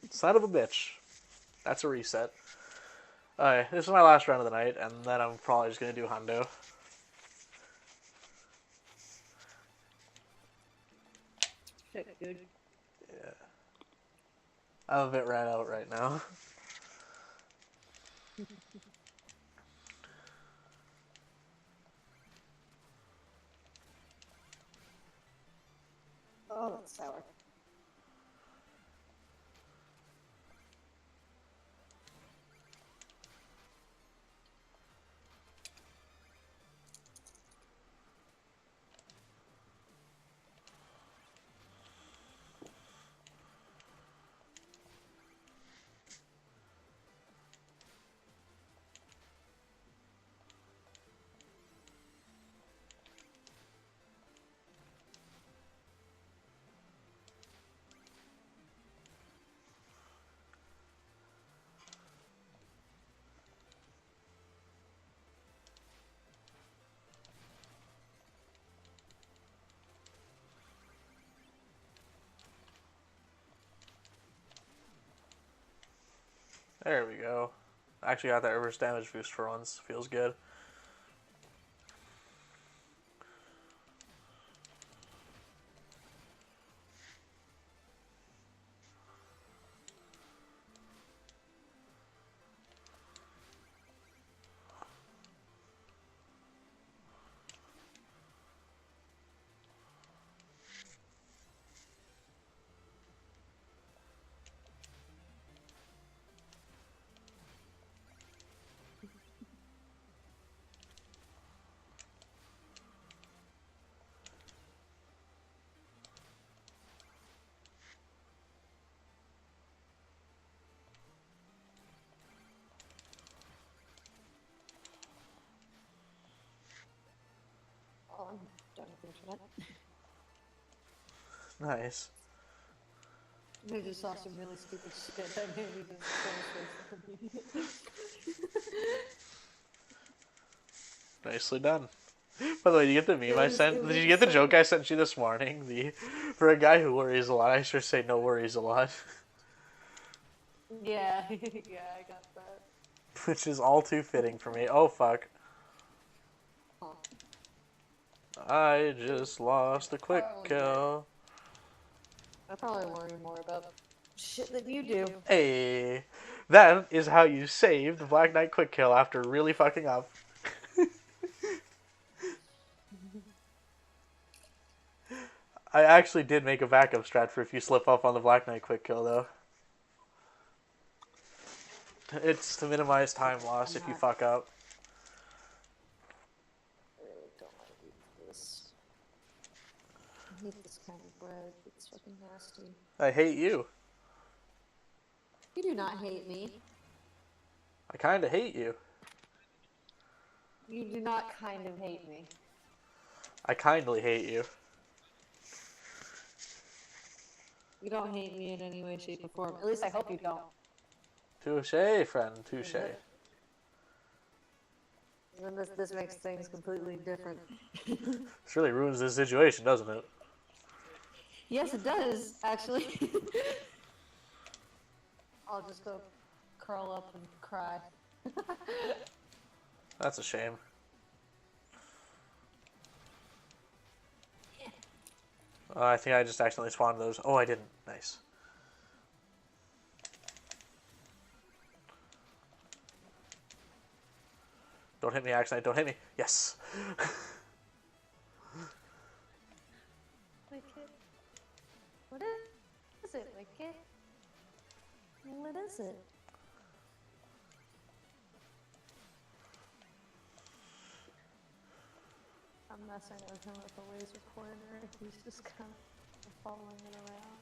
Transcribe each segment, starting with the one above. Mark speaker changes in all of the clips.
Speaker 1: Son of a bitch. That's a reset. Alright, this is my last round of the night, and then I'm probably just gonna do hundo.
Speaker 2: Shit, dude.
Speaker 1: Yeah. I'm a bit ran out right now.
Speaker 2: Oh, that's sour.
Speaker 1: There we go. Actually got that reverse damage boost for once. Feels good.
Speaker 2: Oh, I'm done with the internet.
Speaker 1: Nice.
Speaker 2: I just saw some really stupid shit that made me just
Speaker 1: Nicely done. By the way, did you get the meme I sent? Did you get the joke I sent you this morning? For a guy who worries a lot, I should say no worries a lot.
Speaker 2: Yeah, yeah, I got that.
Speaker 1: Which is all too fitting for me. Oh fuck.
Speaker 2: Huh.
Speaker 1: I just lost a quick kill.
Speaker 2: I probably worry more about shit than you do.
Speaker 1: Hey, that is how you save the Black Knight quick kill after really fucking up. I actually did make a backup strat for if you slip up on the Black Knight quick kill, though. It's to minimize time loss if you fuck up.
Speaker 2: I really don't want to eat this. I hate this kind of bread. It's fucking nasty.
Speaker 1: I hate you.
Speaker 2: You do not hate me.
Speaker 1: I kinda hate you.
Speaker 2: You do not kind of hate me.
Speaker 1: I kindly hate you.
Speaker 2: You don't hate me in any way, shape, or form. At least I hope you don't.
Speaker 1: Touche, friend, touche.
Speaker 2: Then this makes things completely different.
Speaker 1: This really ruins this situation, doesn't it?
Speaker 2: Yes, it does, actually. I'll just go curl up and cry.
Speaker 1: That's a shame. I think I just accidentally spawned those. Oh, I didn't. Nice. Don't hit me, accident. Don't hit me. Yes.
Speaker 2: Wicked. What is it, Wicked? What is it? I'm messing with him with a laser pointer. He's just kind of following it around.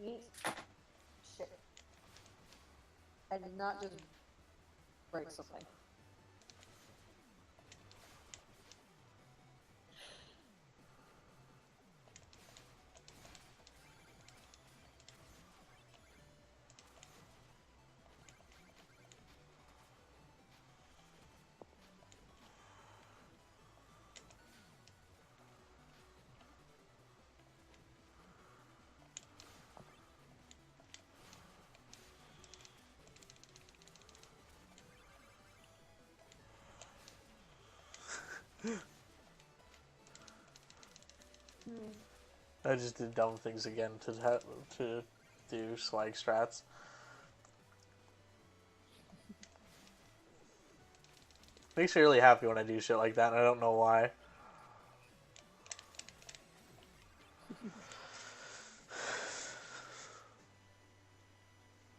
Speaker 2: Yeet. Shit. I did not just break something.
Speaker 1: I just did dumb things again to do slag strats. Makes me really happy when I do shit like that, and I don't know why.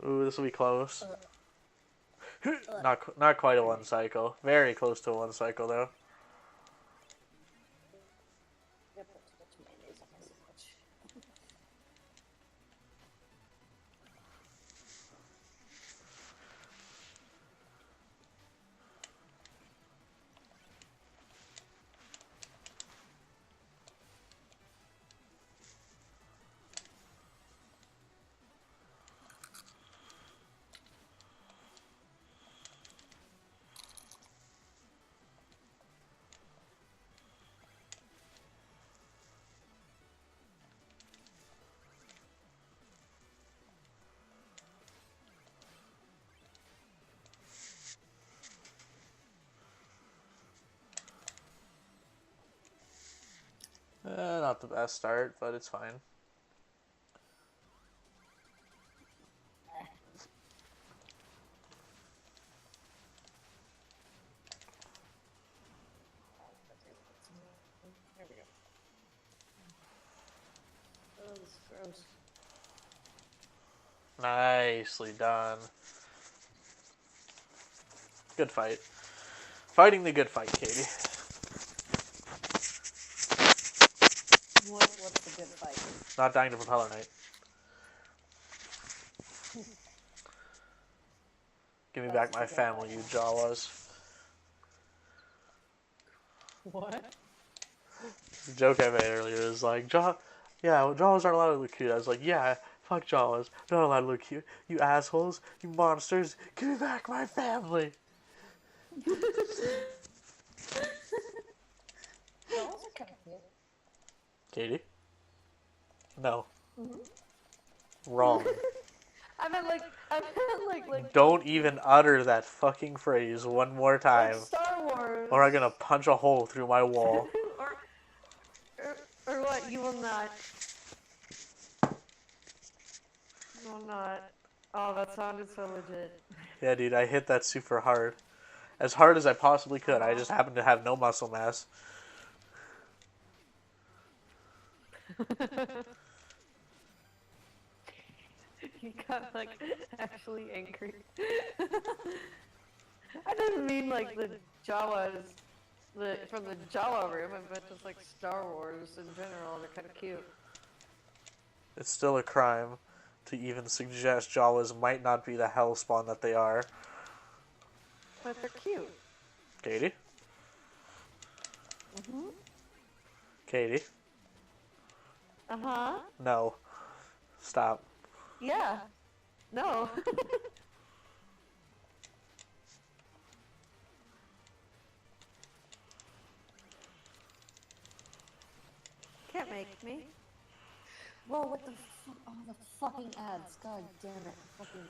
Speaker 1: Ooh, this will be close. Not quite a one cycle. Very close to a one cycle though. Not the best start, but it's fine.
Speaker 2: There we go. Oh, this is gross.
Speaker 1: Nicely done. Good fight. Fighting the good fight, Katie.
Speaker 2: What's the good fight?
Speaker 1: Not dying to Propeller Knight. Give me back my family, you Jawas.
Speaker 2: What?
Speaker 1: The joke I made earlier is like, Jawas aren't allowed to look cute. I was like, yeah, fuck Jawas. They're not allowed to look cute. You assholes, you monsters, give me back my family.
Speaker 2: Jaws are kind of cute.
Speaker 1: Katie? No.
Speaker 2: Mm-hmm.
Speaker 1: Wrong.
Speaker 2: I meant like.
Speaker 1: Don't even utter that fucking phrase one more time.
Speaker 2: Like Star Wars.
Speaker 1: Or I'm gonna punch a hole through my wall.
Speaker 2: or what? You will not. You will not. Oh, that sounded so legit.
Speaker 1: Yeah, dude, I hit that super hard. As hard as I possibly could. I just happened to have no muscle mass.
Speaker 2: You got like actually angry. I didn't mean like the Jawas, from the Jawa room. I meant just like Star Wars in general. They're kind of cute.
Speaker 1: It's still a crime to even suggest Jawas might not be the hellspawn that they are.
Speaker 2: But they're cute.
Speaker 1: Katie?
Speaker 2: Mhm.
Speaker 1: Katie?
Speaker 2: Uh-huh.
Speaker 1: No. Stop.
Speaker 2: Yeah. No. Can't make me. Whoa, what the fuck? Oh, the fucking ads. God damn it. I fucking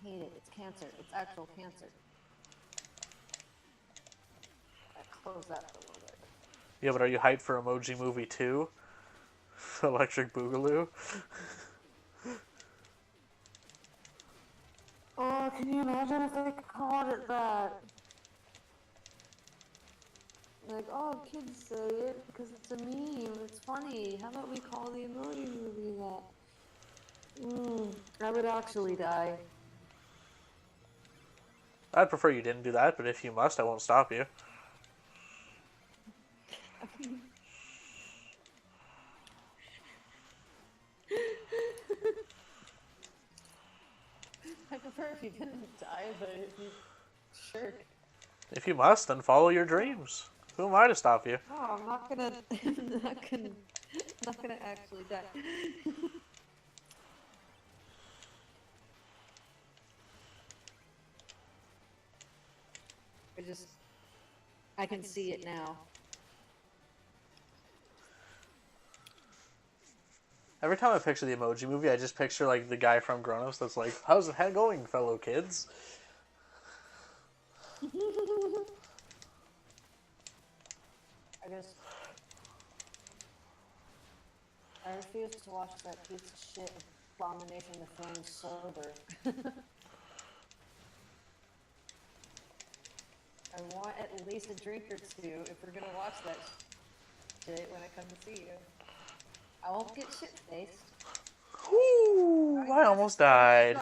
Speaker 2: hate it. It's cancer. It's actual cancer. I close that for a little bit.
Speaker 1: Yeah, but are you hyped for Emoji Movie 2? Electric Boogaloo?
Speaker 2: Oh, can you imagine if they called it that? Like, oh, kids say it because it's a meme. It's funny. How about we call the emoji movie that? I would actually die.
Speaker 1: I'd prefer you didn't do that, but if you must, I won't stop you.
Speaker 2: I prefer if you didn't die, but if you... Sure.
Speaker 1: If you must, then follow your dreams. Who am I to stop you?
Speaker 2: Oh, I'm not gonna... I'm not gonna actually die. I can see it now.
Speaker 1: Every time I picture the Emoji Movie, I just picture like the guy from Grown Ups that's like, "How's it going, fellow kids?"
Speaker 2: I refuse to watch that piece of shit Abomination the Flame sober. I want at least a drink or two if we're gonna watch that shit when I come to see you. I won't get shit faced.
Speaker 1: Ooh, I almost died.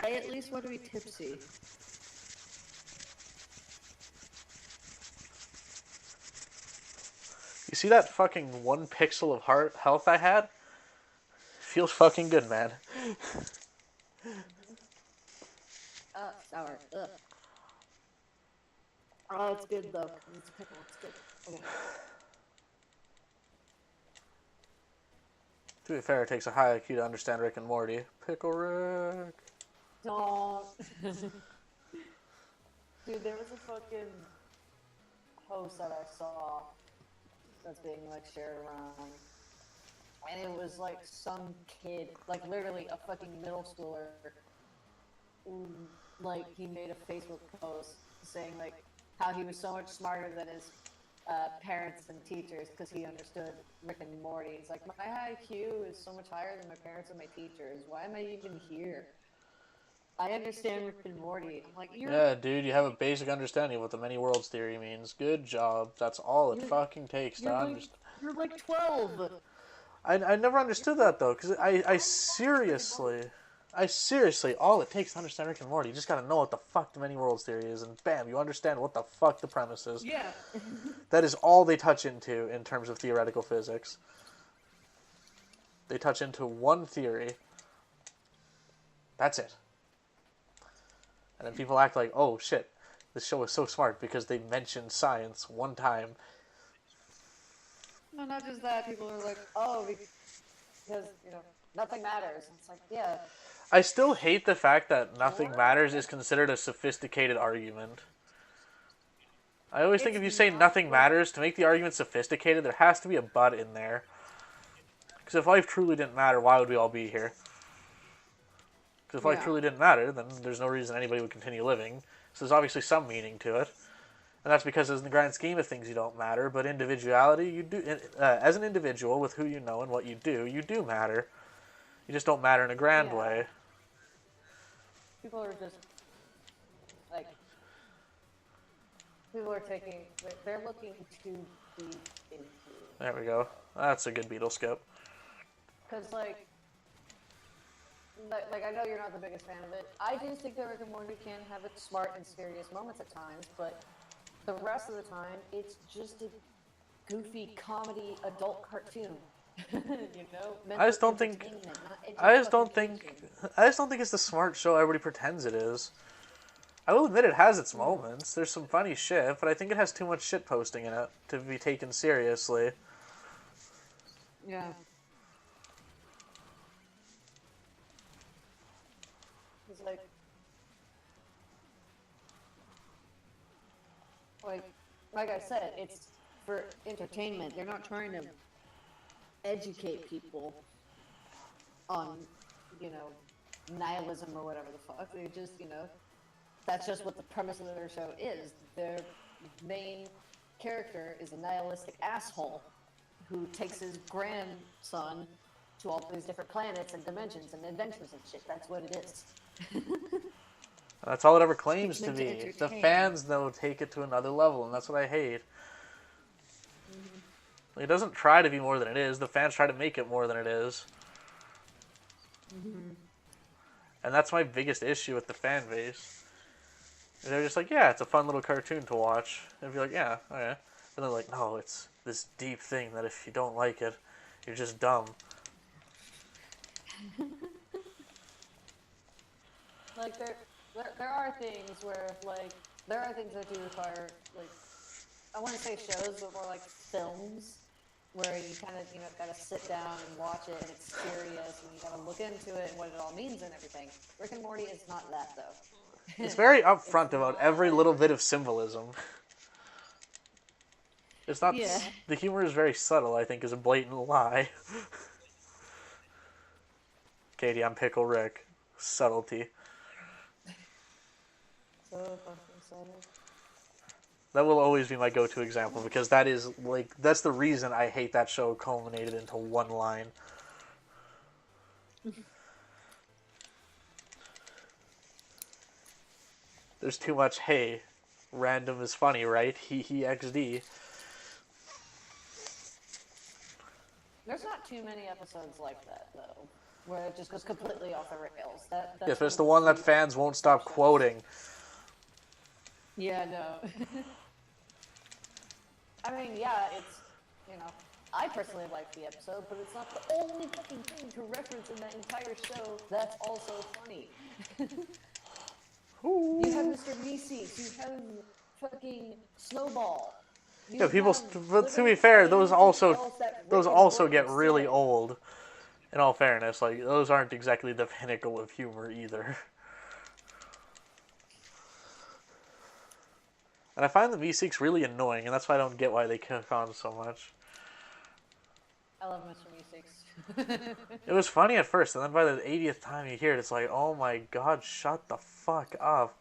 Speaker 2: I at least want to be tipsy.
Speaker 1: You see that fucking 1 pixel of health I had? Feels fucking good, man.
Speaker 2: Sour. Ugh. Oh, it's good though. It's pickle. It's good. Okay.
Speaker 1: To be fair, it takes a high IQ to understand Rick and Morty. Pickle Rick.
Speaker 2: Don't. Dude, there was a fucking post that I saw that's being like shared around, and it was like some kid, like literally a fucking middle schooler, like he made a Facebook post saying like how he was so much smarter than his parents and teachers because he understood Rick and Morty. He's like, my IQ is so much higher than my parents and my teachers. Why am I even here? I understand Rick and Morty. I'm like,
Speaker 1: yeah, dude, you have a basic understanding of what the many worlds theory means. Good job. That's all it fucking takes to understand.
Speaker 2: You're like 12.
Speaker 1: I never understood that though, because I seriously, all it takes to understand Rick and Morty, you just gotta know what the fuck the many worlds theory is, and bam, you understand what the fuck the premise is.
Speaker 2: Yeah.
Speaker 1: That is all they touch into in terms of theoretical physics. They touch into one theory. That's it. And then people act like, oh shit, this show is so smart because they mentioned science one time.
Speaker 2: No, not just that. People are like, oh, because, you know, nothing matters. It's like, yeah.
Speaker 1: I still hate the fact that nothing matters is considered a sophisticated argument. I always think if you say nothing matters, to make the argument sophisticated, there has to be a but in there. Because if life truly didn't matter, why would we all be here? Because if life truly didn't matter, then there's no reason anybody would continue living. So there's obviously some meaning to it. And that's because in the grand scheme of things you don't matter, but individuality, you do. As an individual, with who you know and what you do matter. You just don't matter in a grand way.
Speaker 2: People are just, like, they're looking too deep into.
Speaker 1: There we go. That's a good Beetle skip.
Speaker 2: Because, like, I know you're not the biggest fan of it. I do think that Rick and Morty can have its smart and serious moments at times, but the rest of the time, it's just a goofy comedy adult cartoon. You know?
Speaker 1: I just don't think it's the smart show everybody pretends it is. I will admit it has its moments. There's some funny shit, but I think it has too much shit posting in it to be taken seriously.
Speaker 2: Yeah. It's like I said, it's for entertainment. They're not trying to educate people on, you know, nihilism or whatever the fuck. They just, you know, that's just what the premise of their show is. Their main character is a nihilistic asshole who takes his grandson to all these different planets and dimensions and adventures and shit. That's what it is.
Speaker 1: That's all it ever claims to be. The fans, though, take it to another level, and that's what I hate. Mm-hmm. It doesn't try to be more than it is. The fans try to make it more than it is. Mm-hmm. And that's my biggest issue with the fan base. They're just like, yeah, it's a fun little cartoon to watch. And be like, yeah, okay. And they're like, no, it's this deep thing that if you don't like it, you're just dumb.
Speaker 2: Like, there are things where, like, there are things that do require, like, I wouldn't say shows, but more like films, where you kind of, you know, gotta sit down and watch it, and it's serious, and you gotta look into it and what it all means and everything. Rick and Morty is not that, though.
Speaker 1: It's very upfront about every little bit of symbolism. It's not. Yeah. The humor is very subtle, I think, is a blatant lie. Katie, I'm Pickle Rick. Subtlety.
Speaker 2: So fucking subtle.
Speaker 1: That will always be my go-to example because that is like that's the reason I hate that show culminated into one line. There's too much hey, random is funny, right? He XD.
Speaker 2: There's not too many episodes like that though, where it just goes completely off the rails. That's
Speaker 1: Yes, but it's
Speaker 2: one
Speaker 1: the
Speaker 2: of
Speaker 1: one that
Speaker 2: few
Speaker 1: fans won't stop
Speaker 2: shows.
Speaker 1: quoting.
Speaker 2: Yeah, no. I mean, yeah, it's, I personally like the episode, but it's not the only fucking thing to reference in that entire show that's also funny. You have Mr. Meeseeks, you have fucking Snowball.
Speaker 1: Yeah,
Speaker 2: You
Speaker 1: people.
Speaker 2: have
Speaker 1: But to be
Speaker 2: literally
Speaker 1: fair,
Speaker 2: anything else that
Speaker 1: those
Speaker 2: Rick and
Speaker 1: also
Speaker 2: Morty
Speaker 1: get really
Speaker 2: said.
Speaker 1: old. In all fairness, like those aren't exactly the pinnacle of humor either. And I find the V6 really annoying, and that's why I don't get why they kick on so much.
Speaker 2: I love Mr. Meeseeks.
Speaker 1: It was funny at first, and then by the 80th time you hear it, it's like, oh my god, shut the fuck up.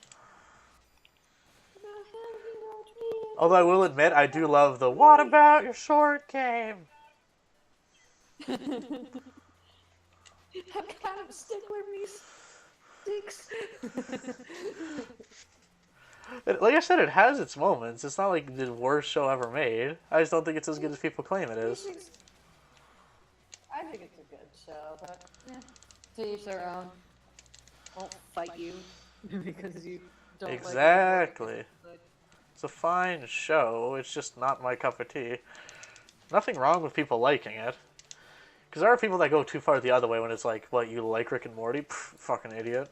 Speaker 1: Although I will admit, I do love the "What about your short game?"
Speaker 2: I'm kind of a stickler, Meeseeks.
Speaker 1: Like I said, it has its moments. It's not like the worst show ever made. I just don't think it's as good as people claim it is.
Speaker 2: I think it's a good show, but to each their own. Won't fight you because you don't
Speaker 1: Exactly.
Speaker 2: like it.
Speaker 1: It's a fine show. It's just not my cup of tea. Nothing wrong with people liking it. Because there are people that go too far the other way when it's like, what, you like Rick and Morty? Pff, fucking idiot.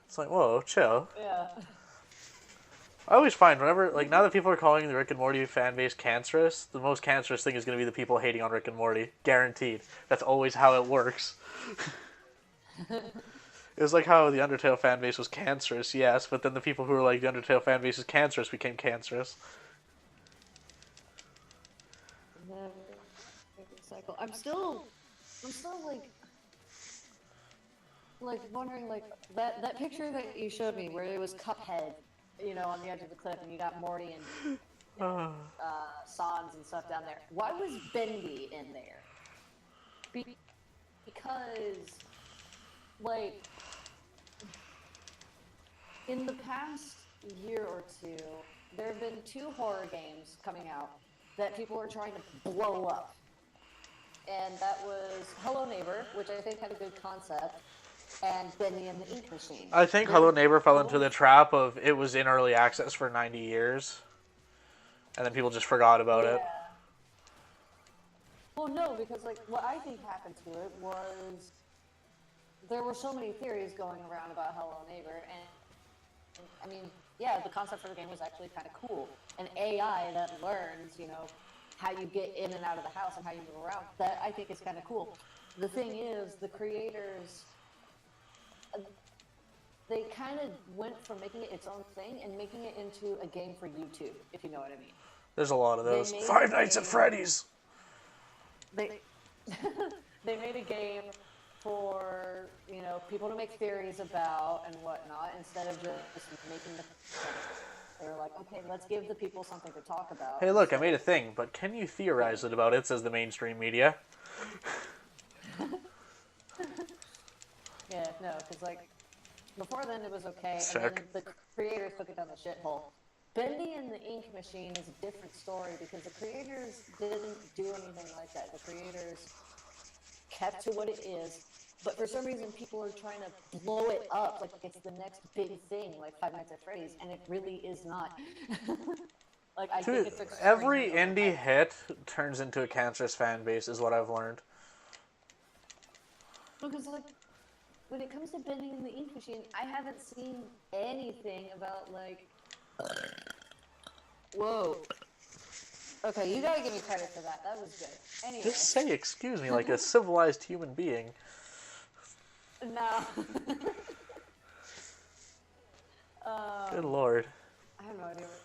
Speaker 1: It's like, whoa, chill.
Speaker 2: Yeah.
Speaker 1: I always find whenever, like, now that people are calling the Rick and Morty fan base cancerous, the most cancerous thing is going to be the people hating on Rick and Morty. Guaranteed. That's always how it works. It was like how the Undertale fan base was cancerous, yes, but then the people who were like, the Undertale fan base is cancerous became cancerous.
Speaker 2: Cycle. I'm still like wondering, like that picture that you showed me where it was Cuphead, on the edge of the cliff, and you got Morty and Sans and stuff down there. Why was Bendy in there? Because, like, in the past year or two, there have been 2 horror games coming out that people are trying to blow up. And that was Hello Neighbor, which I think had a good concept, and Bendy and the Ink Machine.
Speaker 1: I think Hello Neighbor fell into the trap of it was in early access for 90 years, and then people just forgot about it.
Speaker 2: Well, no, because, like, what I think happened to it was there were so many theories going around about Hello Neighbor, and I mean, yeah, the concept for the game was actually kind of cool. An AI that learns, how you get in and out of the house and how you move around. That I think is kind of cool. The thing is, the creators, they kind of went from making it its own thing and making it into a game for YouTube, if you know what I mean.
Speaker 1: There's a lot of those. Five Nights at Freddy's!
Speaker 2: They made a game for, people to make theories about and whatnot, instead of just making the... They were like, okay, let's give the people something to talk about.
Speaker 1: Hey, look, I made a thing, but can you theorize it about it, says the mainstream media.
Speaker 2: Yeah, no, because, like, before then it was okay,
Speaker 1: Sick.
Speaker 2: and then the creators took it down the shithole. Bendy and the Ink Machine is a different story, because the creators didn't do anything like that. The creators kept to what it is, but for some reason people are trying to blow it up like it's the next big thing, like Five Nights at Freddy's, and it really is not. Like, I think it's
Speaker 1: every indie hit turns into a cancerous fan base, is what I've learned.
Speaker 2: Because, like, when it comes to Bendy and the Ink Machine, I haven't seen anything about, like... Whoa. Okay, you gotta give me credit for that. That was good. Anyway.
Speaker 1: Just say excuse me like a civilized human being.
Speaker 2: No.
Speaker 1: Good lord.
Speaker 2: I have no idea what...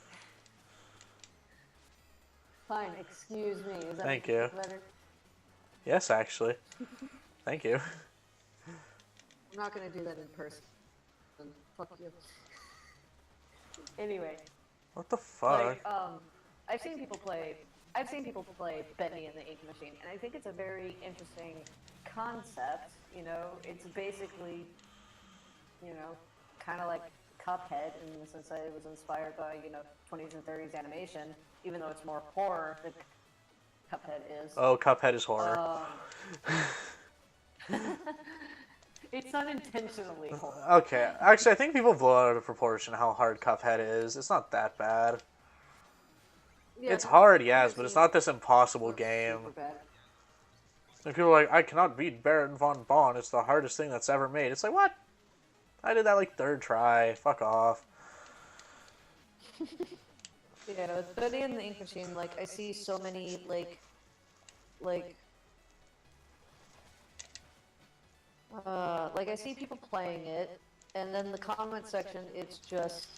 Speaker 2: Fine, excuse me. Is that
Speaker 1: Thank you.
Speaker 2: better?
Speaker 1: Yes, actually. Thank you.
Speaker 2: I'm not gonna do that in person. Fuck you. Anyway,
Speaker 1: What the fuck?
Speaker 2: Like, I've seen people play. I've seen people play Bendy and the Ink Machine, and I think it's a very interesting concept. You know, it's basically, you know, kind of like Cuphead in the sense that it was inspired by 20s and 30s animation, even though it's more horror than Cuphead is.
Speaker 1: Oh, Cuphead is horror.
Speaker 2: It's unintentionally horror.
Speaker 1: Okay, actually, I think people blow out of proportion how hard Cuphead is. It's not that bad.
Speaker 2: Yeah,
Speaker 1: It's hard, yes, but it's not this impossible game. And people are like, I cannot beat Baron von Bon. It's the hardest thing that's ever made. It's like, what? I did that like third try. Fuck off.
Speaker 2: Yeah, no, Bendy and the Ink Machine, like, I see so many, like, I see people playing it, and then the comment section, it's just,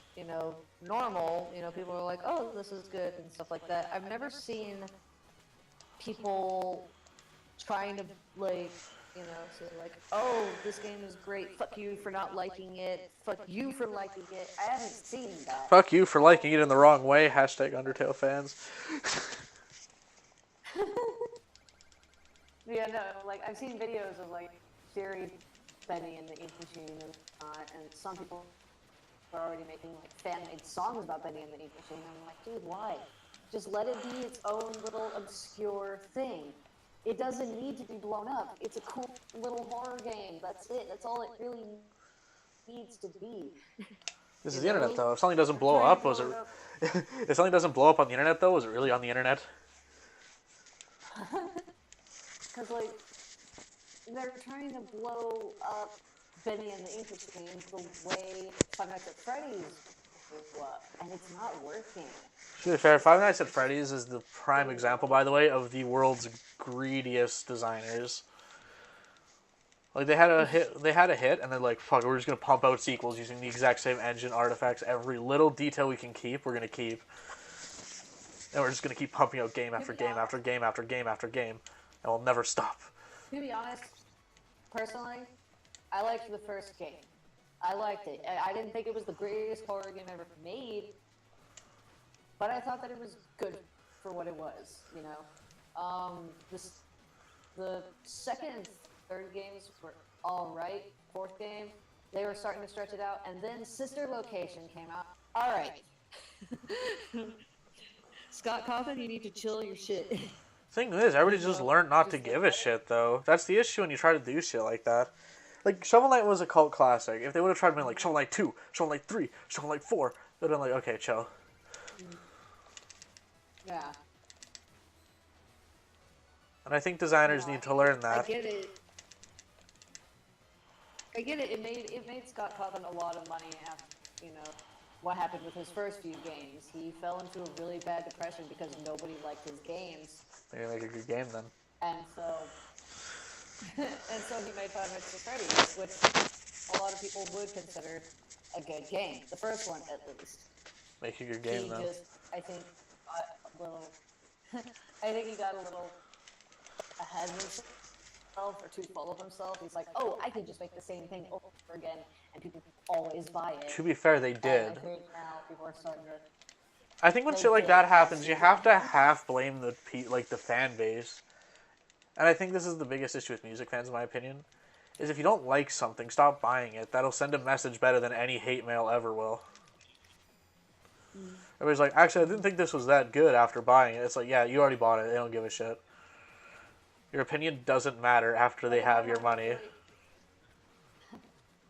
Speaker 2: normal. People are like, oh, this is good, and stuff like that. I've never seen people trying to, say, like, oh, this game is great, fuck you for not liking it, fuck you for liking it. I haven't seen that.
Speaker 1: Fuck you for liking it in the wrong way. Hashtag Undertale fans.
Speaker 2: Yeah, no, like, I've seen videos of, like, Sherry, Benny, and the Ink Machine, and some people are already making, like, fan-made songs about Benny and the Ink Machine, and I'm like, dude, why? Just let it be its own little obscure thing. It doesn't need to be blown up. It's a cool little horror game. That's it. That's all it really needs to be.
Speaker 1: This is the internet, though. If something doesn't blow up, was it... If something doesn't blow up on the internet, though, was it really on the internet?
Speaker 2: Because, like, they're trying to blow up Benny and the Ink Machine the way Five Nights at Freddy's blew up, and it's not working.
Speaker 1: To be fair, Five Nights at Freddy's is the prime example, by the way, of the world's greediest designers. Like, they had a hit, and they're like, fuck, we're just gonna pump out sequels using the exact same engine, artifacts, every little detail we can keep, we're gonna keep. And we're just gonna keep pumping out game after game after game after game after game, and we'll never stop.
Speaker 2: To be honest, personally, I liked the first game. I liked it. I didn't think it was the greatest horror game ever made, but I thought that it was good for what it was, The second and third games were alright. Fourth game, they were starting to stretch it out, and then Sister Location came out. Alright. Scott Cawthon, you need to chill your shit.
Speaker 1: Thing is, everybody just learned not to give a shit, though. That's the issue when you try to do shit like that. Like, Shovel Knight was a cult classic. If they would have tried to be like Shovel Knight 2, Shovel Knight 3, Shovel Knight 4, they'd have been like, okay, chill.
Speaker 2: Yeah.
Speaker 1: And I think designers need to learn that.
Speaker 2: I get it. It made Scott Cawthon a lot of money after, what happened with his first few games. He fell into a really bad depression because nobody liked his games.
Speaker 1: Maybe make a good game then.
Speaker 2: And so he made Five Nights at Freddy's, which a lot of people would consider a good game. The first one, at least.
Speaker 1: Make a good game, though.
Speaker 2: I think, he got a little ahead of himself, or too full of himself. He's like, oh, I could just make the same thing over again, and people always buy it.
Speaker 1: To be fair, they did.
Speaker 2: And I think now people are starting to...
Speaker 1: I think when shit like that happens, you have to half blame the fan base. And I think this is the biggest issue with music fans, in my opinion, is if you don't like something, stop buying it. That'll send a message better than any hate mail ever will. Everybody's like, actually, I didn't think this was that good after buying it. It's like, yeah, you already bought it. They don't give a shit. Your opinion doesn't matter after they have your money.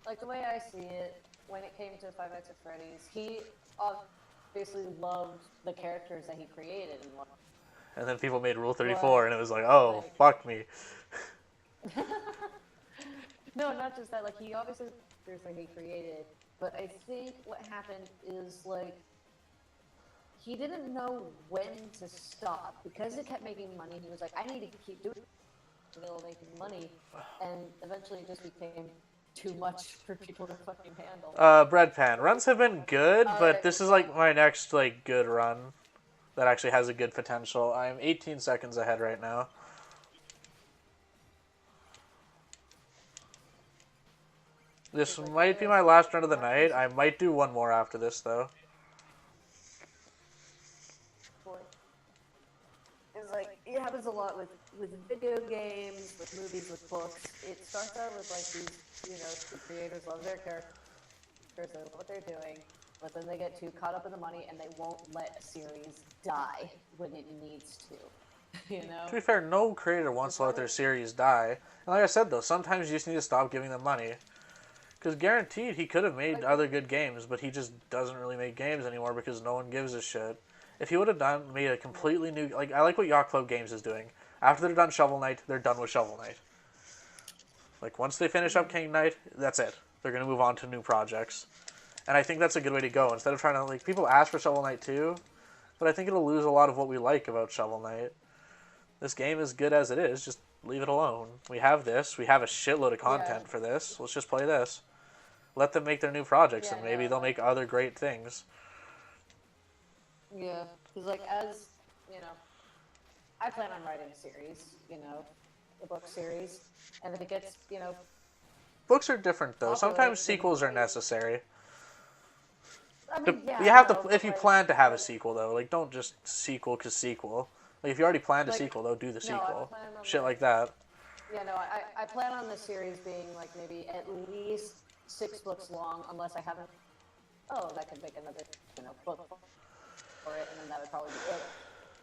Speaker 2: Like, the way I see it, when it came to Five Nights at Freddy's, he obviously loved the characters that he created and whatnot.
Speaker 1: And then people made Rule 34, and it was like, oh, fuck me.
Speaker 2: No, not just that. Like, he obviously loved the characters that he created, but I think what happened is, like, he didn't know when to stop. Because it kept making money, he was like, I need to keep doing it until making money. And eventually it just became too much for people to fucking handle.
Speaker 1: Bread Pan. Runs have been good, but this is, like, my next, like, good run that actually has a good potential. I'm 18 seconds ahead right now. This might be my last run of the night. I might do one more after this, though.
Speaker 2: it happens a lot with video games, with movies, with books. It starts out with like these, the creators love their characters, they love what they're doing, but then they get too caught up in the money and they won't let a series die when it needs to. You know?
Speaker 1: To be fair, no creator wants to let their series die. And like I said, though, sometimes you just need to stop giving them money. Because guaranteed, he could have made other good games, but he just doesn't really make games anymore because no one gives a shit. If he would have made a completely new... Like, I like what Yacht Club Games is doing. After they're done Shovel Knight, they're done with Shovel Knight. Like, once they finish up King Knight, that's it. They're going to move on to new projects. And I think that's a good way to go. Instead of trying to... Like, people ask for Shovel Knight 2, but I think it'll lose a lot of what we like about Shovel Knight. This game is good as it is. Just leave it alone. We have this. We have a shitload of content for this. Let's just play this. Let them make their new projects, and maybe they'll make other great things.
Speaker 2: Yeah, because like as I plan on writing a series, a book series, and if it gets,
Speaker 1: Books are different though.
Speaker 2: popular,
Speaker 1: Sometimes sequels are necessary.
Speaker 2: I mean, yeah,
Speaker 1: You have
Speaker 2: I know,
Speaker 1: to, if you plan to have a sequel though, like don't just sequel cause sequel. Like if you already planned a sequel though, do the sequel. Shit like that.
Speaker 2: Yeah, no, I plan on the series being like maybe at least 6 books long, unless I haven't. Oh, that could make another, book for it, and then that would probably be it.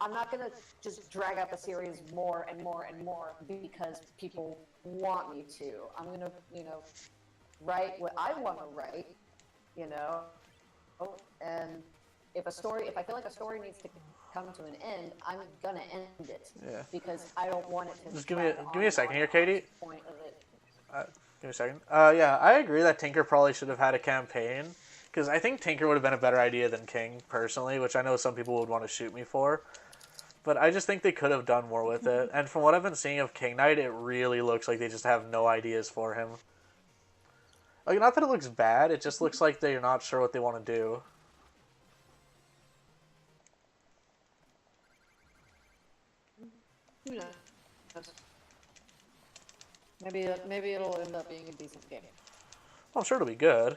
Speaker 2: I'm not gonna just drag out the series more and more and more because people want me to. I'm gonna, write what I want to write, and if I feel like a story needs to come to an end, I'm gonna end it.
Speaker 1: Yeah.
Speaker 2: Because I don't want it to.
Speaker 1: Just give me a second here, Katie.
Speaker 2: Point of it.
Speaker 1: Give me a second. Yeah, I agree that Tinker probably should have had a campaign. Because I think Tinker would have been a better idea than King, personally, which I know some people would want to shoot me for. But I just think they could have done more with it. And from what I've been seeing of King Knight, it really looks like they just have no ideas for him. Like, not that it looks bad, it just looks like they're not sure what they want to do.
Speaker 2: Who knows? Maybe it'll end up being a decent game.
Speaker 1: Well, I'm sure it'll be good.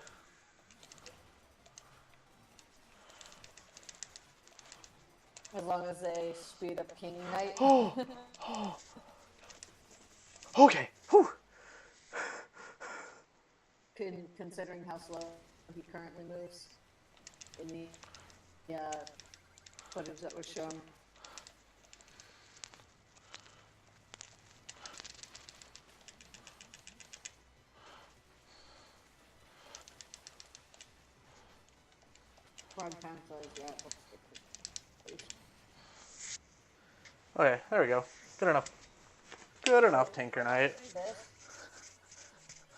Speaker 2: As long as they speed up King Knight.
Speaker 1: Okay. Whew.
Speaker 2: Considering how slow he currently moves in the footage that was shown.
Speaker 1: Okay, there we go. Good enough. Good enough, Tinker Knight.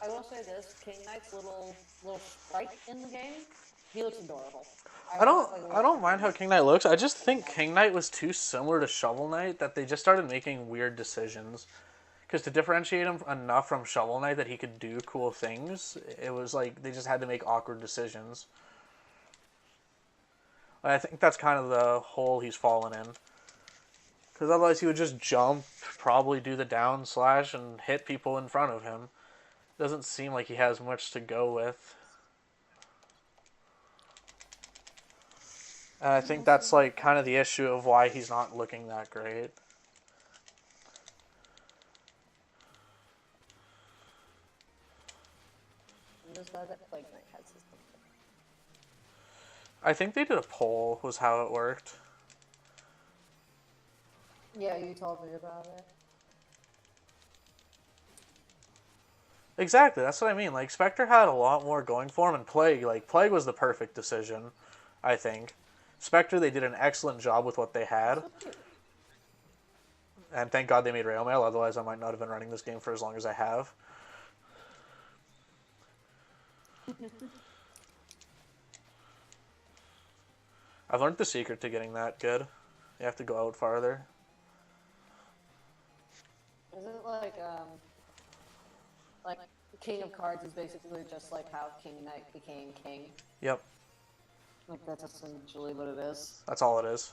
Speaker 2: I will say this: King Knight's little sprite in the game, he looks adorable.
Speaker 1: I don't mind how King Knight looks. I just think King Knight was too similar to Shovel Knight that they just started making weird decisions. Because to differentiate him enough from Shovel Knight that he could do cool things, it was like they just had to make awkward decisions. I think that's kind of the hole he's fallen in. Because otherwise he would just jump, probably do the down slash, and hit people in front of him. Doesn't seem like he has much to go with. And I think that's like kind of the issue of why he's not looking that great. I think they did a poll, was how it worked.
Speaker 2: Yeah, you told me about it.
Speaker 1: Exactly, that's what I mean. Like, Spectre had a lot more going for him, and Plague was the perfect decision, I think. Spectre, they did an excellent job with what they had. And thank God they made Railmail, otherwise I might not have been running this game for as long as I have. I've learned the secret to getting that good. You have to go out farther.
Speaker 2: Is it like King of Cards is basically just like how King Knight became king?
Speaker 1: Yep.
Speaker 2: Like that's essentially what it is.
Speaker 1: That's all it is.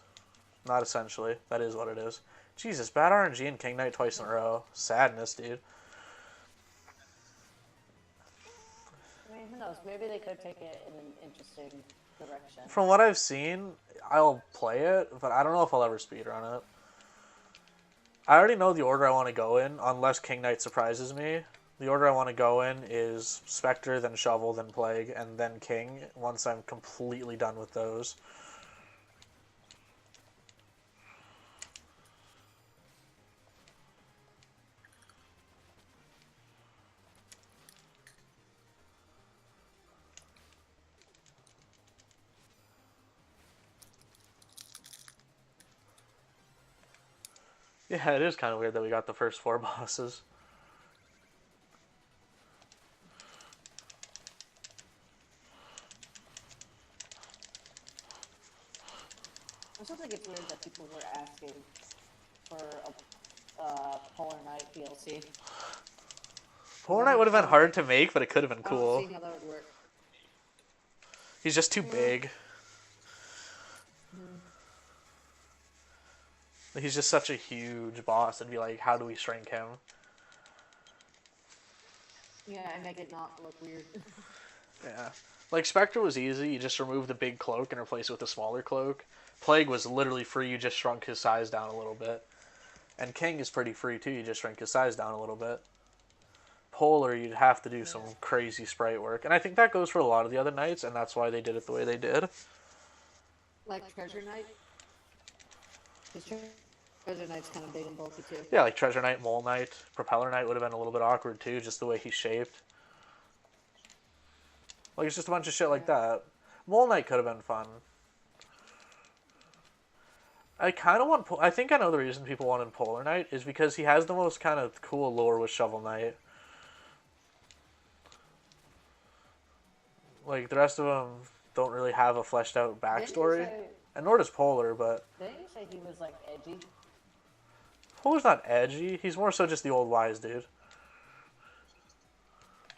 Speaker 1: Not essentially. That is what it is. Jesus, bad RNG and King Knight twice in a row. Sadness, dude.
Speaker 2: I mean, who knows? Maybe they could take it in an interesting direction.
Speaker 1: From what I've seen, I'll play it, but I don't know if I'll ever speedrun it. I already know the order I want to go in, unless King Knight surprises me. The order I want to go in is Specter, then Shovel, then Plague, and then King, once I'm completely done with those. Yeah, it is kind of weird that we got the first 4 bosses.
Speaker 2: I still think it's weird that people were asking for a Polar Knight DLC.
Speaker 1: Polar Knight would have been hard to make, but it could have been
Speaker 2: I don't
Speaker 1: cool.
Speaker 2: see how that would work.
Speaker 1: He's just too big. He's just such a huge boss. It'd be like, how do we shrink him?
Speaker 2: Yeah, and make it not look weird.
Speaker 1: Yeah. Like, Spectre was easy. You just remove the big cloak and replace it with a smaller cloak. Plague was literally free. You just shrunk his size down a little bit. And King is pretty free, too. You just shrink his size down a little bit. Polar, you'd have to do some crazy sprite work. And I think that goes for a lot of the other knights, and that's why they did it the way they did.
Speaker 2: Like Treasure Knight? Because Treasure Knight's kind of big and bulky, too.
Speaker 1: Yeah, like Treasure Knight, Mole Knight, Propeller Knight would have been a little bit awkward, too, just the way he's shaped. Like, it's just a bunch of shit like that. Mole Knight could have been fun. I kind of want... I think I know the reason people wanted Polar Knight is because he has the most kind of cool lore with Shovel Knight. Like, the rest of them don't really have a fleshed out backstory. And nor does Polar, but...
Speaker 2: Didn't you say he was, like, edgy?
Speaker 1: Polar's not edgy. He's more so just the old wise dude.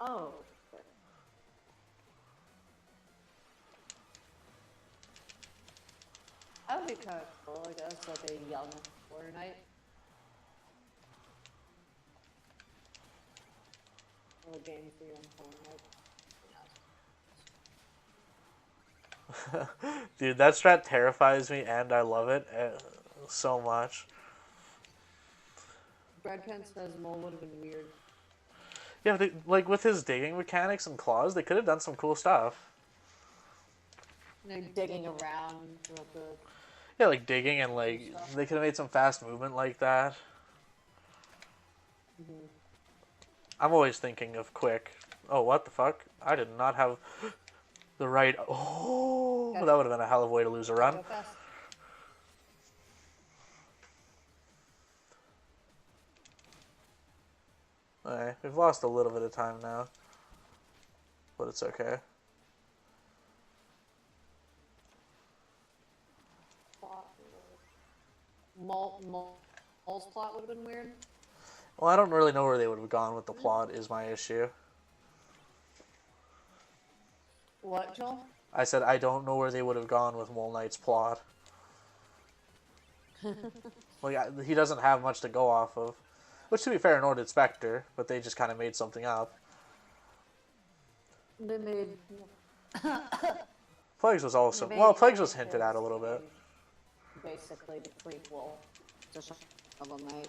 Speaker 2: Oh. That would be kind of cool, I guess, like a young Polar Knight. Or a game for young Polar Knight.
Speaker 1: Dude, that strat terrifies me, and I love it so much.
Speaker 2: Brad Penn says Mole would have been weird.
Speaker 1: Yeah, they, like, with his digging mechanics and claws, they could have done some cool stuff.
Speaker 2: They're digging around throughout the...
Speaker 1: Yeah, like digging and, like, they could have made some fast movement like that.
Speaker 2: Mm-hmm.
Speaker 1: I'm always thinking of quick. Oh, what the fuck? I did not have the right... Oh, that would have been a hell of a way to lose a run.
Speaker 2: Go fast.
Speaker 1: Alright, we've lost a little bit of time now. But it's okay.
Speaker 2: Mole's plot would have been weird.
Speaker 1: Well, I don't really know where they would have gone with the plot, is my issue.
Speaker 2: What, Joel?
Speaker 1: I said I don't know where they would have gone with Mole Knight's plot. Like, he doesn't have much to go off of. Which, to be fair, nor did Spectre, but they just kind of made something up.
Speaker 2: They made...
Speaker 1: Plagues was also... Well, Plagues was hinted at a little bit.
Speaker 2: Basically the prequel to Shovel Knight.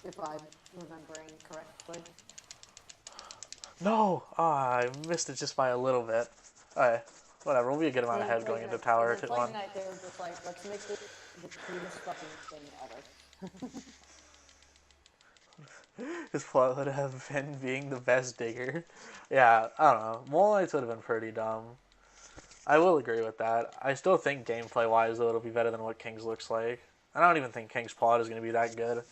Speaker 2: If I'm remembering correctly.
Speaker 1: No! Ah, I missed it just by a little bit. Alright, whatever. We'll be a good amount ahead going into Tower
Speaker 2: Hit
Speaker 1: 1.
Speaker 2: Night, they were just like, let's make this the cutest fucking thing ever.
Speaker 1: His plot would have been being the best digger. Yeah, I don't know. Mole Knights would have been pretty dumb. I will agree with that. I still think gameplay-wise, though, it'll be better than what King's looks like. I don't even think King's plot is going to be that good.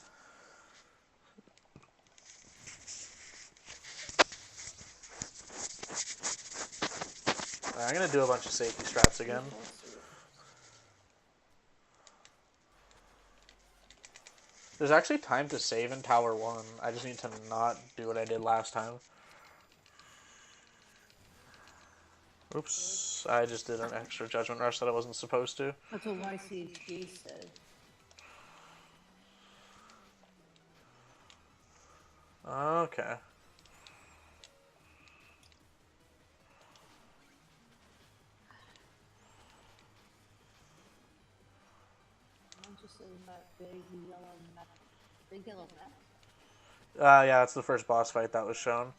Speaker 1: Right, I'm going to do a bunch of safety strats again. There's actually time to save in Tower 1. I just need to not do what I did last time. Oops, I just did an extra judgment rush that I wasn't supposed to.
Speaker 2: That's what YCHG said.
Speaker 1: Okay.
Speaker 2: in that big yellow map. Big yellow map.
Speaker 1: Yeah, it's the first boss fight that was shown.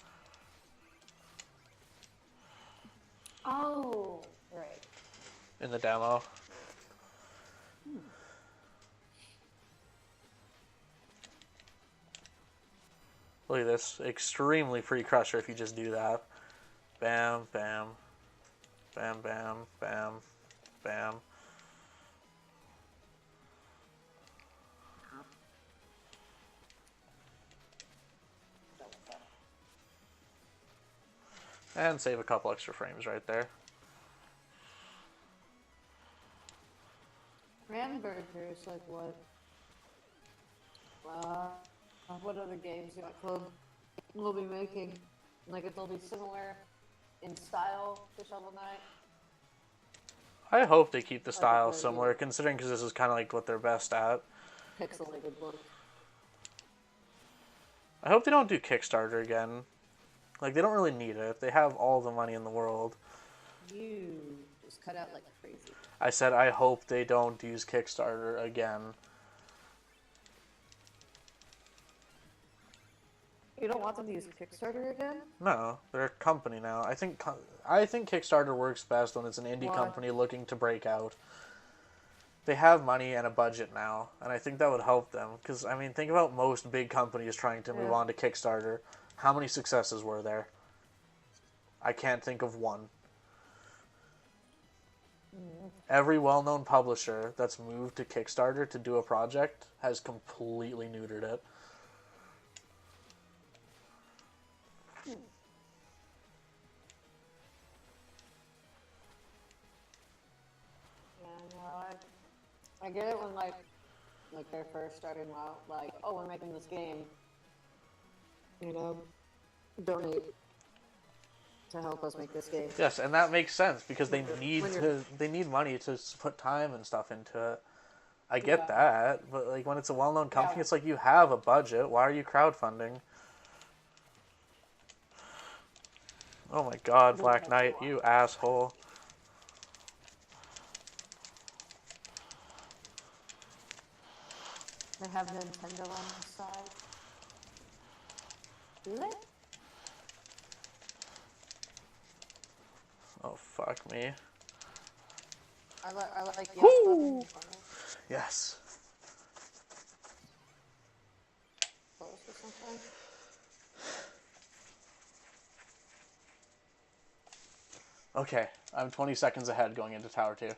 Speaker 2: Oh, right.
Speaker 1: In the demo. Look at this. Extremely free crusher if you just do that. Bam, bam. Bam, bam, bam, bam. And save a couple extra frames right there.
Speaker 2: Hamburgers, like what? What other games Yacht Club will be making? Like if they'll be similar in style to Shovel Knight.
Speaker 1: I hope they keep the style
Speaker 2: Like
Speaker 1: similar, considering because this is kind of like what they're best at.
Speaker 2: Pixelated look.
Speaker 1: I hope they don't do Kickstarter again. Like, they don't really need it. They have all the money in the world.
Speaker 2: You just cut out like crazy.
Speaker 1: I said I hope they don't use Kickstarter again.
Speaker 2: You don't want them to use Kickstarter again?
Speaker 1: No, they're a company now. I think Kickstarter works best when it's an indie company looking to break out. They have money and a budget now, and I think that would help them. Because, I mean, think about most big companies trying to move on to Kickstarter. How many successes were there? I can't think of one. Every well-known publisher that's moved to Kickstarter to do a project has completely neutered it.
Speaker 2: I get it when like they're first starting out, like, oh, we're making this game, you know, donate to help us make this game.
Speaker 1: Yes, and that makes sense because they need money to put time and stuff into it. I get that, but like when it's a well-known company, it's like you have a budget. Why are you crowdfunding? Oh my God, Black Knight, you asshole!
Speaker 2: They have Nintendo on the side. Do they?
Speaker 1: Oh fuck me!
Speaker 2: I like
Speaker 1: Woo! Yes.
Speaker 2: Close or something.
Speaker 1: Okay, I'm 20 seconds ahead going into Tower 2.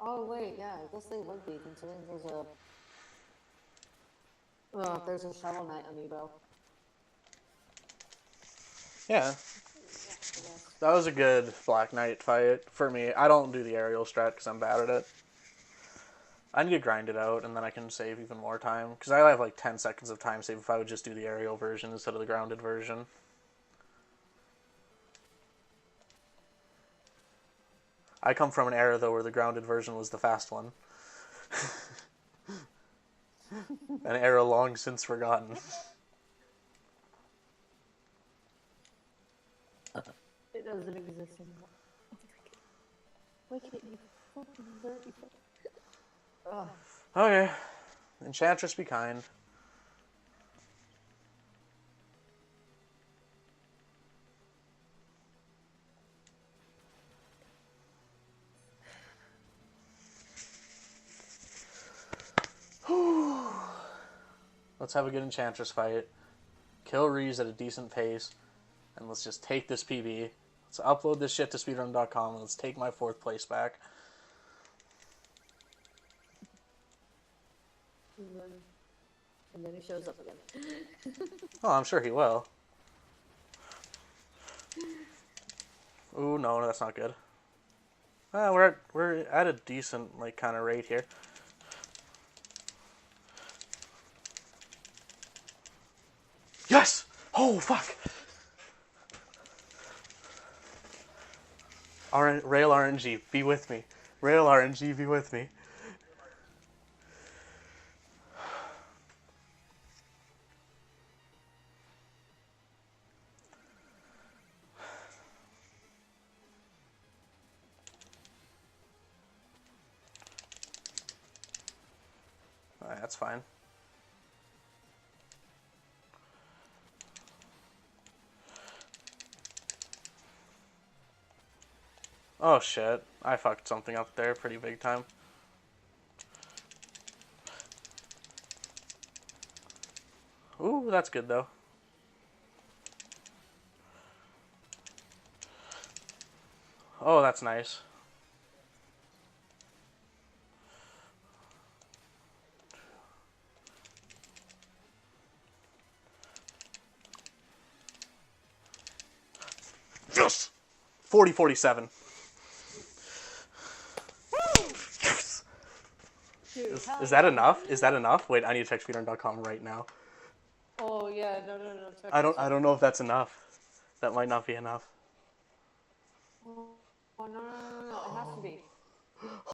Speaker 2: Oh wait, yeah, I guess they would be considering there's a Shovel Knight amiibo.
Speaker 1: Yeah. That was a good Black Knight fight for me. I don't do the aerial strat because I'm bad at it. I need to grind it out and then I can save even more time. Because I have like 10 seconds of time save if I would just do the aerial version instead of the grounded version. I come from an era, though, where the grounded version was the fast one. An era long since forgotten.
Speaker 2: It doesn't exist anymore. Why can't you fucking dirty fuck?
Speaker 1: Okay. Enchantress, be kind. Let's have a good Enchantress fight. Kill Reese at a decent pace. And let's just take this PB. Let's upload this shit to speedrun.com and let's take my 4th place back.
Speaker 2: And then he shows up again.
Speaker 1: Oh, I'm sure he will. Ooh, no, that's not good. We're at a decent like kind of rate here. Yes! Oh fuck! Rail RNG, be with me. Rail RNG, be with me. That's fine. Oh shit, I fucked something up there pretty big time. Ooh, that's good though. Oh, that's nice. Yes! 40-47.
Speaker 2: Dude,
Speaker 1: Is that enough? Is that enough? Wait, I need to check speedrun.com right now.
Speaker 2: Oh yeah, no. Check
Speaker 1: I don't know if that's enough. That might not be enough.
Speaker 2: Oh no, it has to be.